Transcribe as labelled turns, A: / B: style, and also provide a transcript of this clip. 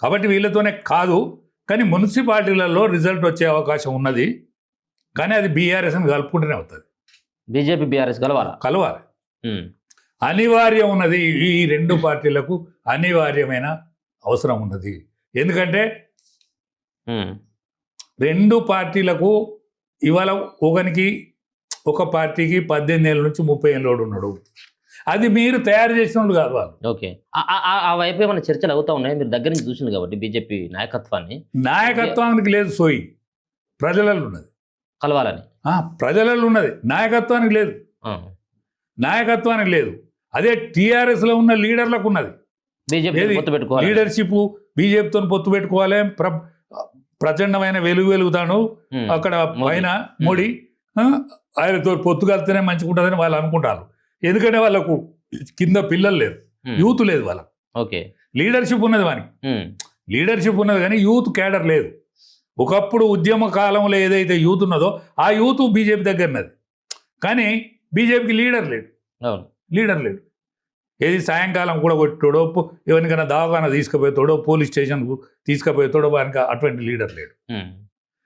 A: కాబట్టి వీళ్ళతోనే కాదు, కానీ మున్సిపాలిటీలలో రిజల్ట్ వచ్చే అవకాశం ఉన్నది. కానీ అది బీఆర్ఎస్ని కలుపుకుంటూనే అవుతుంది.
B: బీజేపీ బీఆర్ఎస్
A: కలవాలి, అనివార్యం ఉన్నది. ఈ రెండు పార్టీలకు అనివార్యమైన అవసరం ఉన్నది. ఎందుకంటే రెండు పార్టీలకు ఇవాళ ఒక పార్టీకి 18 ఏళ్ళ నుంచి 30 ఏళ్ళోడు ఉన్నాడు. అది మీరు తయారు చేసిన వాళ్ళు కాదు వాళ్ళు.
B: ఓకే, ఆ వైపు ఏమైనా చర్చలు అవుతా ఉన్నాయి? మీరు దగ్గర నుంచి చూసింది కాబట్టి బీజేపీ
A: నాయకత్వానికి లేదు సోయి, ప్రజలలో ఉన్నది.
B: కలవాలని
A: ప్రజలలో ఉన్నది, నాయకత్వానికి లేదు. నాయకత్వానికి లేదు. అదే టీఆర్ఎస్లో ఉన్న లీడర్లకు ఉన్నది. లీడర్షిప్ బీజేపీతో పొత్తు పెట్టుకోవాలి, ప్రచండమైన వెలుగుతాడు అక్కడ పైన మోడీ, ఆయనతో పొత్తు కలిస్తేనే మంచిగా ఉంటుందని వాళ్ళు అనుకుంటారు. ఎందుకంటే వాళ్ళకు కింద పిల్లలు లేరు, యూత్ లేదు వాళ్ళకు.
B: ఓకే,
A: లీడర్షిప్ ఉన్నది వానికి, లీడర్షిప్ ఉన్నది కానీ యూత్ క్యాడర్ లేదు. ఒకప్పుడు ఉద్యమ కాలంలో ఏదైతే యూత్ ఉన్నదో ఆ యూత్ బీజేపీ దగ్గర ఉన్నది, కానీ బీజేపీకి లీడర్ లేడు. ఏది సాయంకాలం కూడా కొట్టాడో, ఎవరికైనా దవాఖానా తీసుకుపోతాడో, పోలీస్ స్టేషన్కు తీసుకుపోతాడో, వానికి అటువంటి లీడర్ లేడు.